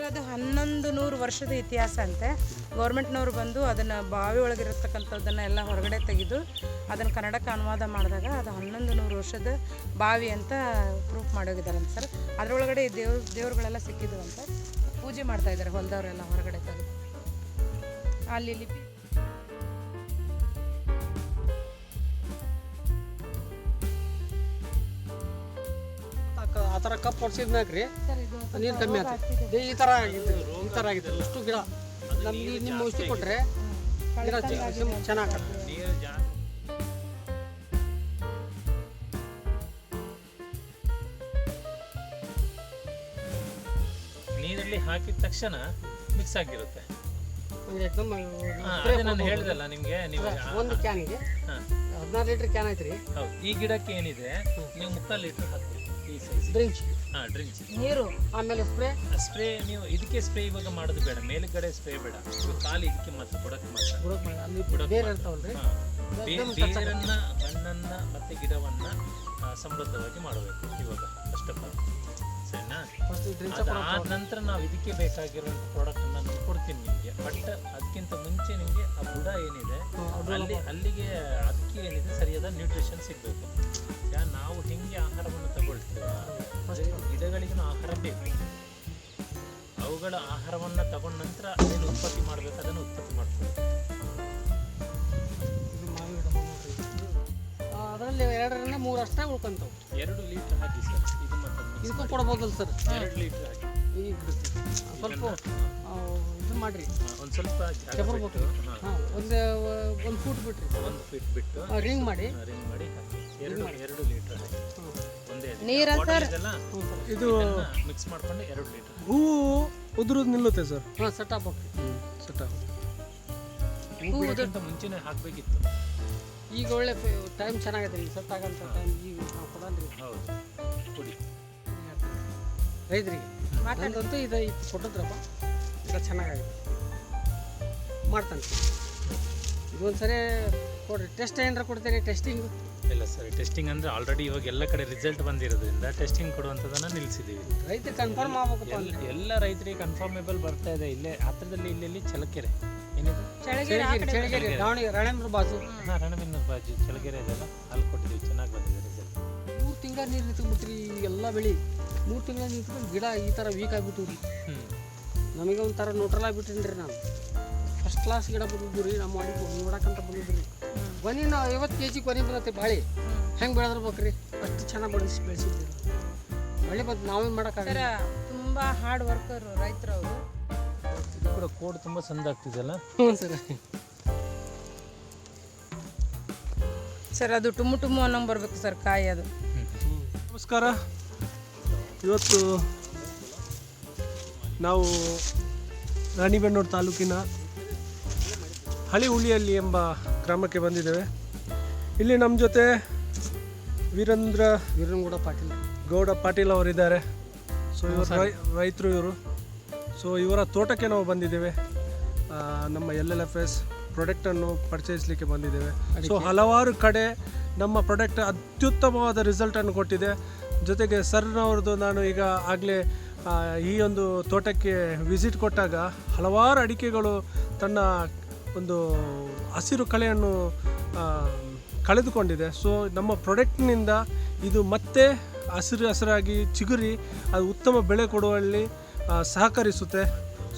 Sir ಅದು 1100 ವರ್ಷದ ಇತಿಹಾಸ ಅಂತೆ. ಗೌರ್ಮೆಂಟ್ನವ್ರು ಬಂದು ಅದನ್ನು ಬಾವಿ ಒಳಗಿರತಕ್ಕಂಥದ್ದನ್ನು ಎಲ್ಲ ಹೊರಗಡೆ ತೆಗೆದು ಅದನ್ನು ಕನ್ನಡಕ್ಕೆ ಅನುವಾದ ಮಾಡಿದಾಗ ಅದು 1100 ವರ್ಷದ ಬಾವಿ ಅಂತ ಪ್ರೂಫ್ ಮಾಡೋಗಿದ್ದಾರಂತೆ ಸರ್. ಅದರೊಳಗಡೆ ದೇವ್ರುಗಳೆಲ್ಲ ಸಿಕ್ಕಿದ್ವಂತ ಪೂಜೆ ಮಾಡ್ತಾಯಿದ್ದಾರೆ ಹೊಲದವರೆಲ್ಲ ಹೊರಗಡೆ ತೆಗೆದು. ಅಲ್ಲಿ ಲಿಪಿ ಆ ಥರ ಕಪ್ ಹೊಡ್ಸಿದ್ಮ್ಯಾಗ ರೀ ನೀರು ಕಮ್ಮಿ ಆಗ್ತದೆ. ಈ ಥರ ಆಗಿದೆ ಅಷ್ಟು ಗಿಡ ನಮ್ಗೆ ನಿಮ್ಮ ಔಷಧಿ ಕೊಟ್ಟರೆ ಗಿಡ ಚೆನ್ನಾಗತ್ತೆ. ನೀರಲ್ಲಿ ಹಾಕಿದ ತಕ್ಷಣ ಮಿಕ್ಸ್ ಆಗಿರುತ್ತೆ. ನಾನು ಹೇಳಿದಲ್ಲ ನಿಮಗೆ, ನೀವು ಒಂದು ಕ್ಯಾನಿಗೆ 16 ಲೀಟರ್ ಕ್ಯಾನ್ ಐತ್ರಿ. ಹೌದು, ಈ ಗಿಡಕ್ಕೆ ಏನಿದೆ ನೀವು 3 ಲೀಟರ್ ಹಾಕ್ತೀವಿ. ಈ ಸೈಜ್ ಡ್ರಿಂಕ್ಸ್ ನೀರು, ಆಮೇಲೆ ಸ್ಪ್ರೇ ನೀವು ಇದಕ್ಕೆ ಸ್ಪ್ರೇ ಇವಾಗ ಮಾಡೋದು ಬೇಡ, ಮೇಲುಗಡೆ ಸ್ಪ್ರೇ ಬೇಡ, ಖಾಲಿ ಇದಕ್ಕೆ ಮಾತ್ರ ಬುಡಕ್ಕೆ ಮಾತ್ರ. ಬೇರೆ ಇರ್ತಾವಲ್ರಿ, ಬೇರನ್ನ ಮಣ್ಣನ್ನ ಮತ್ತೆ ಗಿಡವನ್ನ ಸಮೃದ್ಧವಾಗಿ ಮಾಡಬೇಕು ಇವಾಗ ಫಸ್ಟ್ ಆಫ್ ಆಲ್. ಸರಿನಾ? ಅದಾದ ನಂತರ ನಾವು ಇದಕ್ಕೆ ಬೇಕಾಗಿರುವಂಥ ಪ್ರಾಡಕ್ಟ್ ನಾನು ಕೊಡ್ತೀನಿ ನಿಮಗೆ. ಬಟ್ ಅದಕ್ಕಿಂತ ಮುಂಚೆ ನಿಮಗೆ ಆ ಬುಡ ಏನಿದೆ ಅಲ್ಲಿಗೆ ಅದಕ್ಕೆ ಏನಿದೆ ಸರಿಯಾದ ನ್ಯೂಟ್ರಿಷನ್ ಸಿಗಬೇಕು. ನಾವು ಹೆಂಗೆ ಆಹಾರವನ್ನು ತಗೊಳ್ತೀವಿ, ಗಿಡಗಳಿಗೂ ಆಹಾರ ಬೇಕು. ಅವುಗಳ ಆಹಾರವನ್ನು ತಗೊಂಡ ನಂತರ ಅದೇನು ಉತ್ಪತ್ತಿ ಮಾಡಬೇಕು ಅದನ್ನು ಉತ್ಪತ್ತಿ ಮಾಡ್ತೀವಿ. ಅದರಲ್ಲಿ 2ರಿಂದ 3 ಅಷ್ಟೇ ಉಳ್ಕೊಂತಾವೆ. 2 ಲೀಟರ್ ಹಾಕಿ ಸರ್. ಇದು ಮತ್ತೆ ಇದಕ್ಕೂ ಕೊಡ್ಬೋದಲ್ಲ ಸರ್? 2 ಲೀಟರ್ ಹಾಕಿ. ಈಗ ಸ್ವಲ್ಪ ಇದು ಮಾಡಿರಿ, ಒಂದು ಸ್ವಲ್ಪ ಒಂದು ಫೂಟ್ ಬಿಟ್ರಿ, 1 ಫೀಟ್ ಬಿಟ್ಟು ರಿಂಗ್ ಮಾಡಿ 2 ಲೀಟರ್ ಹಾಕಿ. ಒಂದೇ ಇದು ಮಿಕ್ಸ್ ಮಾಡ್ಕೊಂಡು 2 ಲೀಟರ್. ಹೂವು ಉದುರೋದು ನಿಲ್ಲುತ್ತೆ ಸರ್? ಹಾಂ, ಸೆಟ್ ಆಗ್ಬೇಕು. ಹೂವುದಕ್ಕಿಂತ ಮುಂಚೆನೇ ಹಾಕಬೇಕಿತ್ತು. ಈಗ ಒಳ್ಳೆ ಟೈಮ್ ಚೆನ್ನಾಗೈತೆ ರೀ, ಸೆಟ್ ಆಗಂತ ಟೈಮ್ ಈಗ ನಾವು ಕೊಡಲ್ರಿ. ಹೌದು, ಕೊಡಿ ರೈತರಿಗೆ ಮಾತಾಡಂತೂ ಇದು ಕೊಟ್ಟಿದ್ರಪ್ಪ, ಈಗ ಚೆನ್ನಾಗಾಗಿದೆ, ಮಾಡ್ತಾನೆ. ಇದೊಂದು ಸರಿ ಕೊಡ್ರಿ. ಟೆಸ್ಟ್ ಏನಾರ ಕೊಡ್ತೀರಿ? ಟೆಸ್ಟಿಂಗ್ ಇಲ್ಲ ಸರ್, ಟೆಸ್ಟಿಂಗ್ ಅಂದರೆ ಆಲ್ರೆಡಿ ಇವಾಗ ಎಲ್ಲ ಕಡೆ ರಿಸಲ್ಟ್ ಬಂದಿರೋದ್ರಿಂದ ಟೆಸ್ಟಿಂಗ್ ಕೊಡುವಂಥದ್ದನ್ನು ನಿಲ್ಲಿಸಿದ್ದೀವಿ. ರೈತರಿಗೆ ಕನ್ಫರ್ಮ್ ಆಗ್ಬೇಕಪ್ಪ. ಎಲ್ಲ ರೈತರಿಗೆ ಕನ್ಫರ್ಮೇಬಲ್ ಬರ್ತಾ ಇದೆ. ಇಲ್ಲೇ ಹತ್ತಿರದಲ್ಲಿ ಇಲ್ಲಿ ಚಳ್ಳಕೆರೆ ಏನಿದೆ, ಚಳಿಗೆರೆ ದಾವಣಗೆರೆ ರಾಣೇಂದ್ರ ಬಾಜು. ಹಾಂ, ರಾಣೇಂದ್ರ ಬಾಜು ಚಳ್ಳಕೆರೆ ಇದೆಲ್ಲ, ಅಲ್ಲಿ ಕೊಟ್ಟಿದ್ದೀವಿ, ಚೆನ್ನಾಗಿ ಬಂದಿದೆ ರಿಸಲ್ಟ್. 3 ತಿಂಗಳ ನೀರು ನಿಂತ್ಬಿಟ್ರಿ ಎಲ್ಲ ಬೆಳೆ. 3 ತಿಂಗಳ ನಿಂತ್ಕೊಂಡು ಗಿಡ ಈ ಥರ ವೀಕ್ ಆಗಿಬಿಟ್ಟು ರೀ. ನಮಗೆ ಒಂಥರ ನ್ಯೂಟ್ರಲ್ ಆಗಿಬಿಟ್ಟಿನಿ ರೀ. ನಾವು ಫಸ್ಟ್ ಕ್ಲಾಸ್ ಗಿಡ ಬಂದಿದ್ದು ರೀ. ನಮ್ಮ ಮಾಡಿ ನೋಡಕ್ಕಂತ ಬಂದಿದ್ದು ರೀ. ಬನ್ನಿ, ನಾವು 50 kg ಕೊನೆ ಬಂದತ್ತೆ ಬಾಳೆ. ಹೆಂಗೆ ಬೆಳೆದಿರ್ಬೇಕ್ರಿ, ಅಷ್ಟು ಚೆನ್ನಾಗಿ ಬೆಳೆಸಿದ್ದೀವಿ. ಬೆಳೆ ಬಂದು ನಾವೇನು ಮಾಡೋಕ್ಕಾಗಲ್ಲ. ತುಂಬ ಹಾರ್ಡ್ ವರ್ಕರ್ ರೈತರು ಅವರು. ಇದು ಕೂಡ ಕೋಡ್ ತುಂಬ ಸಂದಾಗ್ತಿದೆಯಲ್ಲ? ಹ್ಞೂ ಸರ್. ಸರ್ ಅದು ಟುಮ್ಮು ಅನ್ನೋಂಗೆ ಬರ್ಬೇಕು ಸರ್ ಕಾಯಿ ಅದು. ನಮಸ್ಕಾರ. ಇವತ್ತು ನಾವು ರಾಣಿಬೆನ್ನೂರು ತಾಲೂಕಿನ ಹಳಿ ಹುಳಿಯಲ್ಲಿ ಎಂಬ ಗ್ರಾಮಕ್ಕೆ ಬಂದಿದ್ದೇವೆ. ಇಲ್ಲಿ ನಮ್ಮ ಜೊತೆ ವೀರನ್ಗೌಡ ಪಾಟೀಲ್ ಅವರಿದ್ದಾರೆ. ಸೊ ಇವರು ರೈತರು ಇವರು. ಸೊ ಇವರ ತೋಟಕ್ಕೆ ನಾವು ಬಂದಿದ್ದೇವೆ. ನಮ್ಮ LLFS ಪ್ರಾಡಕ್ಟನ್ನು ಪರ್ಚೇಸ್ಲಿಕ್ಕೆ ಬಂದಿದ್ದೇವೆ. ಸೊ ಹಲವಾರು ಕಡೆ ನಮ್ಮ ಪ್ರಾಡಕ್ಟ್ ಅತ್ಯುತ್ತಮವಾದ ರಿಸಲ್ಟನ್ನು ಕೊಟ್ಟಿದೆ. ಜೊತೆಗೆ ಸರ್ನವ್ರದ್ದು ನಾನು ಈಗ ಆಗಲೇ ಈ ಒಂದು ತೋಟಕ್ಕೆ ವಿಸಿಟ್ ಕೊಟ್ಟಾಗ ಹಲವಾರು ಅಡಿಕೆಗಳು ತನ್ನ ಒಂದು ಹಸಿರು ಕಳೆಯನ್ನು ಕಳೆದುಕೊಂಡಿದೆ. ಸೊ ನಮ್ಮ ಪ್ರಾಡಕ್ಟ್ನಿಂದ ಇದು ಮತ್ತೆ ಹಸಿರಾಗಿ ಚಿಗುರಿ ಅದು ಉತ್ತಮ ಬೆಳೆ ಕೊಡುವಲ್ಲಿ ಸಹಕರಿಸುತ್ತೆ.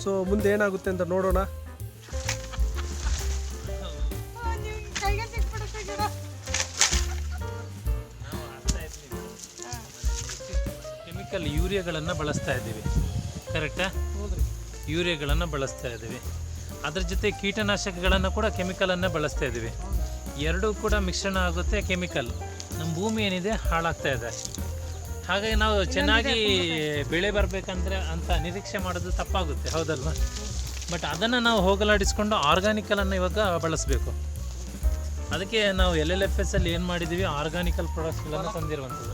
ಸೊ ಮುಂದೆ ಏನಾಗುತ್ತೆ ಅಂತ ನೋಡೋಣ. ಕೆಮಿಕಲ್ ಯೂರಿಯಾಗಳನ್ನು ಬಳಸ್ತಾ ಇದ್ದೀವಿ, ಕರೆಕ್ಟಾ? ಯೂರಿಯಾಗಳನ್ನು ಬಳಸ್ತಾ ಇದ್ದೀವಿ. ಅದ್ರ ಜೊತೆ ಕೀಟನಾಶಕಗಳನ್ನು ಕೂಡ ಕೆಮಿಕಲನ್ನು ಬಳಸ್ತಾ ಇದ್ದೀವಿ. ಎರಡೂ ಕೂಡ ಮಿಶ್ರಣ ಆಗುತ್ತೆ. ಕೆಮಿಕಲ್ ನಮ್ಮ ಭೂಮಿ ಏನಿದೆ ಹಾಳಾಗ್ತಾ ಇದೆ. ಹಾಗಾಗಿ ನಾವು ಚೆನ್ನಾಗಿ ಬೆಳೆ ಬರಬೇಕಂದ್ರೆ ಅಂತ ನಿರೀಕ್ಷೆ ಮಾಡೋದು ತಪ್ಪಾಗುತ್ತೆ, ಹೌದಲ್ವ? ಬಟ್ ಅದನ್ನು ನಾವು ಹೋಗಲಾಡಿಸ್ಕೊಂಡು ಆರ್ಗಾನಿಕಲನ್ನು ಇವಾಗ ಬಳಸಬೇಕು. ಅದಕ್ಕೆ ನಾವು LLFSಲ್ಲಿ ಏನು ಮಾಡಿದ್ದೀವಿ, ಆರ್ಗಾನಿಕಲ್ ಪ್ರಾಡಕ್ಟ್ಸ್ಗಳನ್ನು ತಂದಿರುವಂಥದ್ದು.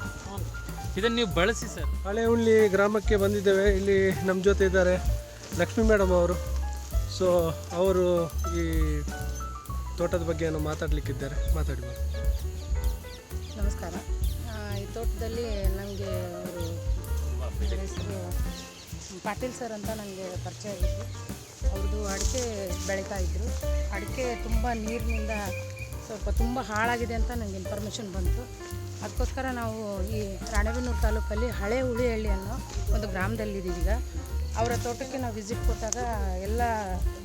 ಇದನ್ನು ನೀವು ಬಳಸಿ ಸರ್. ಹಳೆ ಹುಳ್ಳಿ ಗ್ರಾಮಕ್ಕೆ ಬಂದಿದ್ದೇವೆ. ಇಲ್ಲಿ ನಮ್ಮ ಜೊತೆ ಇದ್ದಾರೆ ಲಕ್ಷ್ಮೀ ಮೇಡಮ್ ಅವರು. ಸೊ ಅವರು ಈ ತೋಟದ ಬಗ್ಗೆ ಏನೋ ಮಾತಾಡಲಿಕ್ಕಿದ್ದಾರೆ, ಮಾತಾಡಿ. ನಮಸ್ಕಾರ. ಈ ತೋಟದಲ್ಲಿ ನಮಗೆ ಅವರು ಹೆಸರು ಪಾಟೀಲ್ ಸರ್ ಅಂತ ನನಗೆ ಪರಿಚಯ ಆಗಿತ್ತು. ಅವ್ರದ್ದು ಅಡಿಕೆ ಬೆಳೀತಾ ಇದ್ದರು. ಅಡಿಕೆ ತುಂಬ ನೀರಿನಿಂದ ಸ್ವಲ್ಪ ತುಂಬ ಹಾಳಾಗಿದೆ ಅಂತ ನನಗೆ ಇನ್ಫಾರ್ಮೇಷನ್ ಬಂತು. ಅದಕ್ಕೋಸ್ಕರ ನಾವು ಈ ರಾಣೆಬೆನ್ನೂರು ತಾಲೂಕಲ್ಲಿ ಹಳೆ ಹುಳಿಹಳ್ಳಿ ಅನ್ನೋ ಒಂದು ಗ್ರಾಮದಲ್ಲಿದ್ದೀವಿ ಈಗ. ಅವರ ತೋಟಕ್ಕೆ ನಾವು ವಿಸಿಟ್ ಕೊಟ್ಟಾಗ ಎಲ್ಲ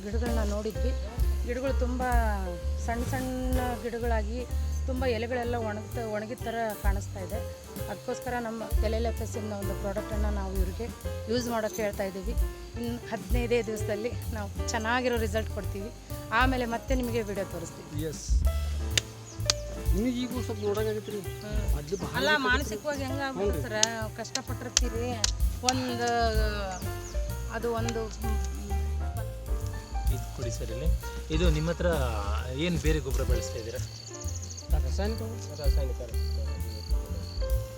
ಗಿಡಗಳನ್ನ ನೋಡಿದ್ವಿ. ಗಿಡಗಳು ತುಂಬ ಸಣ್ಣ ಸಣ್ಣ ಗಿಡಗಳಾಗಿ ತುಂಬ ಎಲೆಗಳೆಲ್ಲ ಒಣಗಿದ ಥರ ಕಾಣಿಸ್ತಾ ಇದೆ. ಅದಕ್ಕೋಸ್ಕರ ನಮ್ಮ LLFS ಇಂದ ಒಂದು ಪ್ರಾಡಕ್ಟನ್ನು ನಾವು ಇವ್ರಿಗೆ ಯೂಸ್ ಮಾಡೋಕ್ಕೆ ಹೇಳ್ತಾ ಇದ್ದೀವಿ. ಇನ್ನು 15 ದಿವಸದಲ್ಲಿ ನಾವು ಚೆನ್ನಾಗಿರೋ ರಿಸಲ್ಟ್ ಕೊಡ್ತೀವಿ. ಆಮೇಲೆ ಮತ್ತೆ ನಿಮಗೆ ವಿಡಿಯೋ ತೋರಿಸ್ತೀವಿ. ಎಸ್, ನಿಮಗೆ ಈಗ ಸ್ವಲ್ಪ ನೋಡೋಕ್ಕಾಗತ್ತೆ ರೀ. ಅದು ಅಲ್ಲ, ಮಾನಸಿಕವಾಗಿ ಹೆಂಗಾಗ್ಬಿಡ್ತಾರೆ, ಕಷ್ಟಪಟ್ಟಿರ್ತೀರಿ. ಒಂದು ಇದು ಕೊಡಿ ಸರ್ ಇಲ್ಲಿ. ಇದು ನಿಮ್ಮ ಹತ್ರ ಏನು ಬೇರೆ ಗೊಬ್ಬರ ಬಳಸ್ತಾ ಇದ್ದೀರಾ? ರಾಸಾಯನಿಕ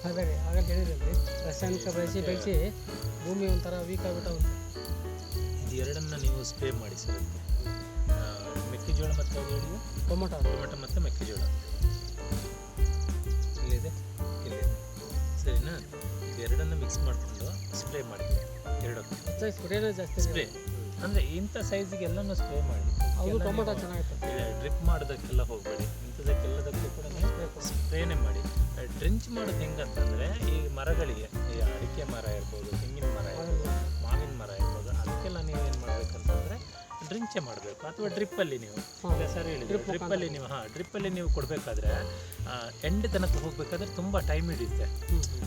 ಅದೇ ರೀ, ಆಗ ಹೇಳಿದ್ರಿ ರಾಸಾಯನಿಕ ಬೆಳೆಸಿ ಭೂಮಿ ಒಂಥರ ವೀಕ್ ಆಗಿಬಿಟ್ಟು ಇದು ಎರಡನ್ನ ನೀವು ಸ್ಪ್ರೇ ಮಾಡಿ ಸರ್. ಅದಕ್ಕೆ ಮೆಕ್ಕೆಜೋಳ ಮತ್ತು ಯಾವುದು ಹೇಳಿದೆ? ಟೊಮೆಟೊ ಮತ್ತು ಮೆಕ್ಕೆಜೋಳ ಇಲ್ಲಿದೆ, ಇಲ್ಲಿದೆ. ಸರಿನಾ? ಇವೆರಡನ್ನು ಮಿಕ್ಸ್ ಮಾಡಿಕೊಂಡು ಸ್ಪ್ರೇ ಮಾಡಿ. ಎರಡಕ್ಕೆ ಸ್ಪ್ರೇನೇ ಜಾಸ್ತಿ ಸ್ಪ್ರೇ ಅಂದರೆ ಇಂಥ ಸೈಜಿಗೆ ಎಲ್ಲನೂ ಸ್ಪ್ರೇ ಮಾಡಿ. ಅದು ಟೊಮೆಟೊ ಚೆನ್ನಾಗಿತ್ತು. ಡ್ರಿಪ್ ಮಾಡೋದಕ್ಕೆಲ್ಲ ಹೋಗಬೇಡಿ. ಇಂಥದಕ್ಕೆಲ್ಲದಕ್ಕೂ ಕೂಡ ಸ್ಪ್ರೇನೇ ಮಾಡಿ. ಡ್ರಿಂಚ್ ಮಾಡೋದು ಹೆಂಗಂತಂದರೆ ಈ ಮರಗಳಿಗೆ, ಈ ಅಡಿಕೆ ಮರ ಇರ್ಬೋದು, ತೆಂಗಿನ ಮರ ಇರ್ಬೋದು, ಮಾವಿನ ಮರ ಇರ್ಬೋದು, ಅದಕ್ಕೆಲ್ಲ ನೀವೇನು ಮಾಡಬೇಕಂತಂದರೆ ಡ್ರಿಂಚೇ ಮಾಡಬೇಕು. ಅಥವಾ ಡ್ರಿಪ್ಪಲ್ಲಿ ನೀವು ಸರ್ ಹೇಳಿದ್ರು, ಡ್ರಿಪ್ಪಲ್ಲಿ ನೀವು ಕೊಡಬೇಕಾದ್ರೆ ಎಂಡ್ ತನಕ ಹೋಗಬೇಕಾದ್ರೆ ತುಂಬ ಟೈಮ್ ಹಿಡಿಯುತ್ತೆ.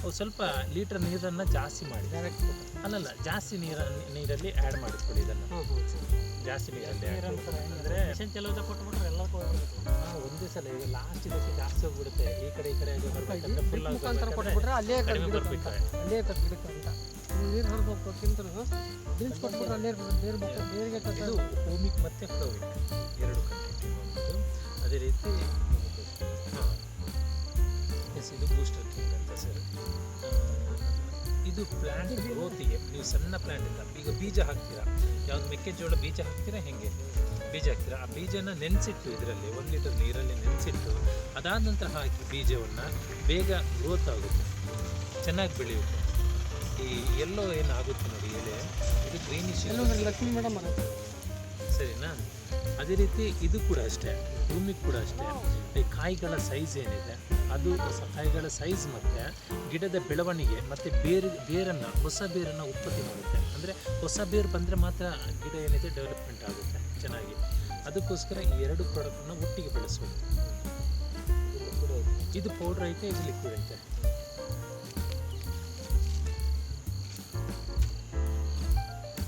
ಅವು ಸ್ವಲ್ಪ ಲೀಟ್ರ್ ನೀರನ್ನು ಜಾಸ್ತಿ ಮಾಡಿ, ಅಲ್ಲಲ್ಲ ಜಾಸ್ತಿ ನೀರಲ್ಲಿ ಆ್ಯಡ್ ಮಾಡಿಸ್ಕೊಡಿ. ಇದನ್ನು ಜಾಸ್ತಿ ನೀರಲ್ಲಿ ಅಂದರೆ ಕೆಲವು ಕೊಟ್ಬಿಟ್ರೆ ಎಲ್ಲ ಒಂದೇ ಸಲ. ಈಗ ಲಾಸ್ಟ್ ಇದಕ್ಕೆ ಜಾಸ್ತಿ ಹೋಗ್ಬಿಡುತ್ತೆ. ಈ ಕಡೆ ಫುಲ್ ಕೊಟ್ಬಿಟ್ರೆ ಅಲ್ಲೇ ಬರಬೇಕು. ಅಲ್ಲೇ ಗಿಡಕ್ಕೆ ಅಂತ ನೀರು ಹೊರಬೇಕಿಂತ ಡ್ರಿಂಕ್ಸ್ ಕೊಟ್ಬಿಟ್ರೆ ಅಲ್ಲೇ ನೀರಿಗೆ ಇದು ಓಮಿಕ್ ಮತ್ತು ಫ್ಲೋವಿಕ್ ಎರಡು ಕಂಟೆಂಟ್ ಬಂದು. ಅದೇ ರೀತಿ ಇದು ಬೂಸ್ಟರ್ ಕಿಂಗ್ ಅಂತ ಸರ್. ಇದು ಪ್ಲ್ಯಾಂಟ್ ಗ್ರೋತಿಗೆ ನೀವು ಸಣ್ಣ ಪ್ಲ್ಯಾಂಟ್ ಇಲ್ಲ, ಈಗ ಬೀಜ ಹಾಕ್ತೀರಾ, ಯಾವುದು ಮೆಕ್ಕೆಜೋಳ ಬೀಜ ಹಾಕ್ತೀರಾ, ಹೆಂಗೆ ಬೀಜ ಹಾಕ್ತೀರಾ, ಆ ಬೀಜನ ನೆನೆಸಿಟ್ಟು ಇದರಲ್ಲಿ 1 ಲೀಟರ್ ನೀರಲ್ಲಿ ನೆನೆಸಿಟ್ಟು ಅದಾದ ನಂತರ ಹಾಕಿ ಬೀಜವನ್ನು ಬೇಗ ಗ್ರೋತ್ ಆಗುತ್ತೆ, ಚೆನ್ನಾಗಿ ಬೆಳೆಯುತ್ತೆ. ಈ ಎಲ್ಲೋ ಏನಾಗುತ್ತೆ ನೋಡಿ ಎಲೆ, ಇದು ಗ್ರೀನಿಶ್ ಲಕ್ಷ್ಮೀ ಮೇಡಮ್ ಸರಿನಾ? ಅದೇ ರೀತಿ ಇದು ಕೂಡ ಅಷ್ಟೇ, ಭೂಮಿ ಕೂಡ ಅಷ್ಟೇ. ಈ ಕಾಯಿಗಳ ಸೈಜ್ ಏನಿದೆ ಅದು ಕಾಯಿಗಳ ಸೈಜ್ ಮತ್ತು ಗಿಡದ ಬೆಳವಣಿಗೆ ಮತ್ತು ಬೇರನ್ನು ಹೊಸ ಬೇರನ್ನು ಉತ್ಪತ್ತಿ ಮಾಡುತ್ತೆ. ಅಂದರೆ ಹೊಸ ಬೇರು ಬಂದರೆ ಮಾತ್ರ ಗಿಡ ಏನಿದೆ ಡೆವಲಪ್ಮೆಂಟ್ ಆಗುತ್ತೆ ಚೆನ್ನಾಗಿ. ಅದಕ್ಕೋಸ್ಕರ ಈ ಎರಡು ಪ್ರಾಡಕ್ಟನ್ನು ಒಟ್ಟಿಗೆ ಬೆಳೆಸೋದು. ಇದು ಪೌಡ್ರ್ ಐತೆ, ಇದು ಲಿಕ್ವಿಡ್ ಐತೆ.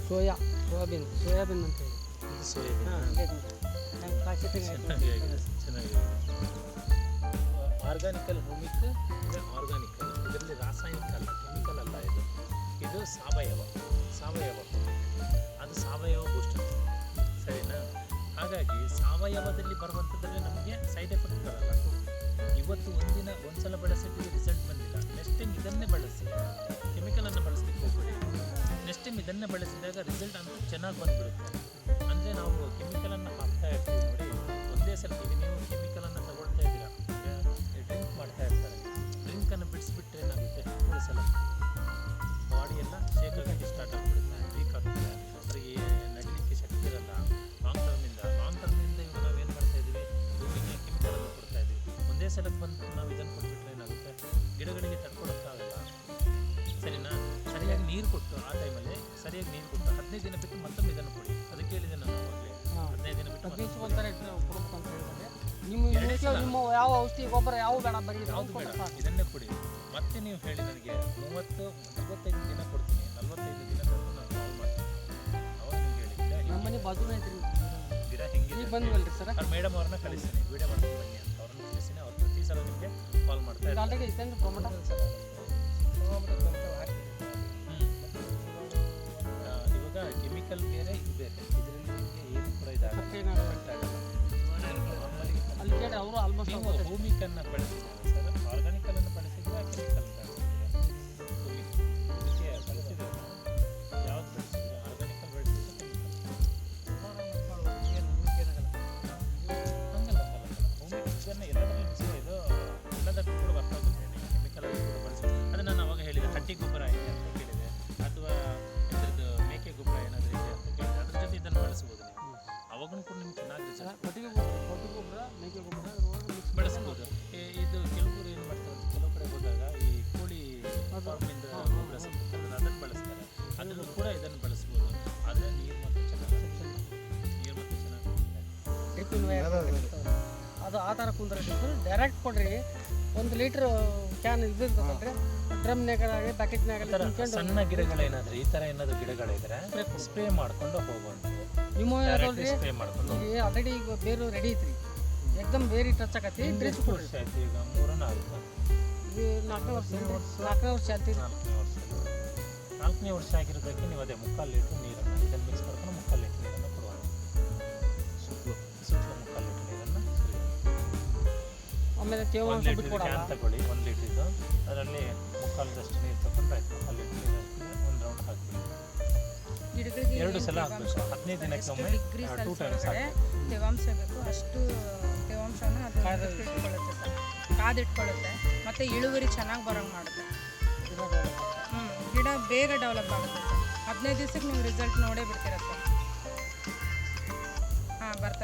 ಸೋಯಾಬೀನ್ ಅಂತ ಹೇಳಿ ಇದು ಸೋಯಾಬೀನ್ ಚೆನ್ನಾಗಿದೆ. ಆರ್ಗಾನಿಕಲ್ ಭೂಮಿಕ್ ಆರ್ಗಾನಿಕಲ್, ಇದರಲ್ಲಿ ರಾಸಾಯನಿಕ ಅಲ್ಲ, ಕೆಮಿಕಲ್ ಅಲ್ಲ. ಇದು ಸಾವಯವ ಅದು ಸಾವಯವ ಬೂಸ್ಟರ್ ಸರಿನಾ? ಹಾಗಾಗಿ ಸಾವಯವದಲ್ಲಿ ಬರುವಂಥದ್ರಲ್ಲಿ ನಮಗೆ ಸೈಡ್ ಎಫೆಕ್ಟ್ ಬರಲ್ಲ. ಇವತ್ತು ಒಂದ್ಸಲ ಬಳಸಿದ್ರೆ ರಿಸಲ್ಟ್ ಬಂದಿಲ್ಲ, ನೆಕ್ಸ್ಟ್ ಟೈಮ್ ಇದನ್ನೇ ಬಳಸಿ, ಕೆಮಿಕಲನ್ನು ಬಳಸಲಿಕ್ಕೆ ಹೋಗ್ಬೇಡಿ. ನೆಕ್ಸ್ಟ್ ಟೈಮ್ ಇದನ್ನೇ ಬಳಸಿದಾಗ ರಿಸಲ್ಟ್ ಅಂತೂ ಚೆನ್ನಾಗಿ ಬಂದುಬಿಡುತ್ತೆ. ಅಂದರೆ ನಾವು ಕೆಮಿಕಲನ್ನು ಹಾಕ್ತಾ ಇರ್ತೀವಿ ನೋಡಿ, ಒಂದೇ ಸಲ. ಈಗ ನೀವು ಕೆಮಿಕಲನ್ನು ತಗೊಳ್ತಾ ಇದ್ದೀರಾ, ಡ್ರಿಂಕ್ ಮಾಡ್ತಾ ಇರ್ತಾರೆ, ಡ್ರಿಂಕನ್ನು ಬಿಡಿಸ್ಬಿಟ್ರೆ ಏನಾಗುತ್ತೆ, ಉಳಿಸಲ್ಲ ಬಾಡಿಯೆಲ್ಲ ಶೇಕ್ ಆಗಲಿಕ್ಕೆ ಸ್ಟಾರ್ಟ್ ಆಗಿಬಿಡುತ್ತೆ, ವೀಕ್ ಆಗ್ತದೆ, ಅವರಿಗೆ ನಡೀಲಿಕ್ಕೆ ಶಕ್ತಿ ಇರಲ್ಲ. ಲಾಂಗ್ ಟರ್ಮಿಂದ ಇವಾಗ ನಾವೇನು ಮಾಡ್ತಾ ಇದ್ದೀವಿ, ಭೂಮಿಗೆ ಕೆಮಿಕಲನ್ನು ಕೊಡ್ತಾ ಇದ್ದೀವಿ. ಒಂದೇ ಸಲಕ್ಕೆ ಬಂದು ನಾವು ಇದನ್ನು ಕೊಟ್ಬಿಟ್ರೆ ಏನಾಗುತ್ತೆ, ಗಿಡಗಳಿಗೆ ತಡ್ಕೊಳಕ್ಕಾಗಲ್ಲ ಸರಿನಾ? ಸರಿಯಾಗಿ ನೀರು ಕೊಟ್ಟು ಆ ಟೈಮಲ್ಲಿ ಸರಿಯಾಗಿ ನೀರು ಕೊಟ್ಟು 15 ದಿನ ಬಿಟ್ಟು ಮತ್ತೊಮ್ಮೆ ಇದನ್ನು ಕೊಡಿ. ಅದಕ್ಕೆ ಹೇಳಿದೆ ನಾನು ಅವಾಗಲೇ, 15 ದಿನ ಬಿಟ್ಟು ಕೊಡ್ಬೇಕು ಅಂತ ಹೇಳಿದ್ರೆ ನಿಮ್ಮ ಯಾವ ಔಷಧಿ ಗೊಬ್ಬರ ಯಾವ ಬೇಡ, ಬರೀ ಯಾವುದು ಬೇಡ, ಇದನ್ನೇ ಕೊಡಿ. ಮತ್ತೆ ನೀವು ಹೇಳಿ ನನಗೆ 30-45 ದಿನ ಕೊಡ್ತೀನಿ, 45 ದಿನ ನಾನು ಕಾಲ್ ಮಾಡ್ತೀನಿ. ಅವಾಗ ನೀವು ಹೇಳಿ ನಮ್ಮ ಮನೆ ಬಾಜುನೇ ಐತ್ರಿ ಗಿಡ ಹೆಂಗೆ ಈಗ ಬಂದ್ವಲ್ರಿ ಸರ್, ಅವ್ರು ಮೇಡಮ್ ಅವ್ರನ್ನ ಕಳಿಸ್ತೀನಿ, ವಿಡಿಯೋ ಮಾಡ್ಕೊಂಡು ಬನ್ನಿ ಅಂತ ಅವ್ರನ್ನ ಕಳಿಸ್ತೀನಿ. ಅವ್ರು ಪ್ರತಿ ಸಲ ನಿಮಗೆ ಕಾಲ್ ಮಾಡ್ತಾ ಇರ್ತಾರೆ. ಆಲ್ರೆಡಿ ಇತ್ತಂದ್ರೆ ಟೊಮೆಟೊ ಇವಾಗ ಕೆಮಿಕಲ್ ಬೇರೆ ಇದು ಬೇರೆ, ಇದರಲ್ಲಿ ನಿಮಗೆ ಏನು ಕೂಡ ಇದಾಗುತ್ತೆ. ಅಲ್ಲಿ ಕೇಳಿ ಅವರು ಆಲ್ಮೋಸ್ಟ್ ನೀವು ಭೂಮಿಕನ್ನು ಬಳಸಿದ್ದಾರೆ ಸರ್, ಆರ್ಗಾನಿಕಲನ್ನು ಬಳಸಿದ್ರೆ ಕೆಮಿಕಲ್ ಇದಕ್ಕೆ ಬಳಸಿದ್ರೆ ಯಾವ್ದು ಬಳಸಿದ್ರೆ ಆರ್ಗಾನಿಕಲ್ ಬಳಸಿದ್ರೆ ಹಂಗಲ್ಲ ಭೂಮಿ ಇದನ್ನು ಎಲ್ಲದರಲ್ಲಿ ಇದು ಎಲ್ಲದಕ್ಕೂ ಕೂಡ ಬರ್ತಾಗುತ್ತೆ. ಕೆಮಿಕಲ್ ಕೂಡ ಬಳಸಿ ಅದನ್ನು ನಾನು ಅವಾಗ ಹೇಳಿದೆ, ಹಟ್ಟಿ ಗೊಬ್ಬರ ಇದೆ ಅಂತ ಹೇಳಿದೆ, ಅಥವಾ ಇದರದ್ದು ಅವಾಗೂ ಕೂಡ ನಿಮ್ಗೆ ಚೆನ್ನಾಗಿ ರಿಸಲ್ಟ್ ಕೊಟ್ಟಿಗೆ ಗೊಬ್ಬರ ಮೇಕೆ ಗೊಬ್ಬರ ಅದ್ರೊಳಗೆ ಮಿಕ್ಸ್ ಬಳಸ್ಬೋದು. ಇದು ಕೆಲವರು ಏನು ಮಾಡ್ತಾರೆ ಅಂತ ಕೆಲವು ಕಡೆ ಹೋದಾಗ ಈ ಕೋಳಿ ಫಾರ್ಮಿಂದ ಗೊಬ್ಬರ ಸಿಗ್ತದೆ ಅದನ್ನು ಬಳಸ್ತಾರೆ. ಅದನ್ನು ಕೂಡ ಇದನ್ನು ಬಳಸ್ಬೋದು. ಆದರೆ ನೀರು ಮತ್ತು ಚೆನ್ನಾಗಿ ಡ್ರಿಪ್ಪಿನ ಅದು ಆ ಥರ ಕುಂದ್ರೆ ಡೈರೆಕ್ಟ್ ಕೊಡ್ರಿ. 1 ಲೀಟ್ರ್ ಕ್ಯಾನ್ ಇರ್ತದಲ್ರಿ ಡ್ರಮ್ನಾಗಲಿ ಬಕೆಟ್ನಾಗಲಿ ಸಣ್ಣ ಗಿಡಗಳೇನಾದ್ರೆ ಈ ಥರ ಏನಾದರೂ ಗಿಡಗಳಿದ್ರೆ ಸ್ಪ್ರೇ ಮಾಡ್ಕೊಂಡು ಹೋಗುವಂಥದ್ದು. ನಿಮ್ಮ ಸ್ಪ್ರೇ ಮಾಡ್ಕೊಂಡು ಈಗ ಆಲ್ರೆಡಿ ಈಗ ಬೇರೆ ರೆಡಿ ಐತ್ರಿ, ಎಕ್ದಮ್ ಬೇರೆ ಟಚ್ ಆಗತ್ತಿ. ಡ್ರಿಪ್ ಕೊಡ್ರಿ. ವರ್ಷ ಆಯ್ತು ಈಗ 3-4 ಇದು 4ನೇ ವರ್ಷ ಆಯ್ತು. 4ನೇ ವರ್ಷ ಆಗಿರೋದಕ್ಕೆ ನೀವು ಅದೇ 3/4 ಲೀಟ್ರ್ ನೀರನ್ನು ಇದನ್ನು ಮಿಕ್ಸ್ ಮಾಡ್ಕೊಂಡು 3/4 ಲೀಟ್ರ್ ನೀರನ್ನು ಕೊಡುವಾಗ ಸುತ್ತಲೂ 3/4 ಲೀಟ್ರ್ ನೀರನ್ನು ಆಮೇಲೆ 1 ತೇವಾಂಶ ಲೀಟ್ರ್ ಬಿಟ್ಕೊಡಲ್ಲ. ಕ್ಯಾನ್ ತಗೊಳ್ಳಿ. 1 ಲೀಟ್ರಿದ್ದು ಅದರಲ್ಲಿ 3/4 ನೀರು ತಗೊಂಡ್ರೆ ಆಯ್ತು. 1 ಲೀಟ್ರ್ ನೀರು ಒಂದು ರೌಂಡ್ ಹಾಕಿ ಗಿಡಗಳಿಗೆ 2 ಸಲ ಹಾಕಬೇಕು. 15 ದಿನಕ್ಕೆ ಒಮ್ಮೆ ಡಿಗ್ರಿ 2 ಟೈಮ್ಸ್ ಒಳಗಡೆ ತೇವಾಂಶ ಬೇಕು, ಅಷ್ಟು ತೇವಾಂಶನ ಅದು ಇಟ್ಕೊಳ್ಳುತ್ತೆ ಸರ್, ಕಾದಿಟ್ಕೊಳ್ಳುತ್ತೆ. ಮತ್ತು ಇಳುವರಿ ಚೆನ್ನಾಗಿ ಬರೋಂಗೆ ಮಾಡುತ್ತೆ. ಗಿಡ ಬೇಗ ಡೆವಲಪ್ ಆಗುತ್ತೆ ಸರ್. 15 ದಿವಸಕ್ಕೆ ನೀವು ರಿಸಲ್ಟ್ ನೋಡೇ ಬಿಡ್ತೀರ ಸರ್. ಹಾಂ ಬರ್ತಾರೆ.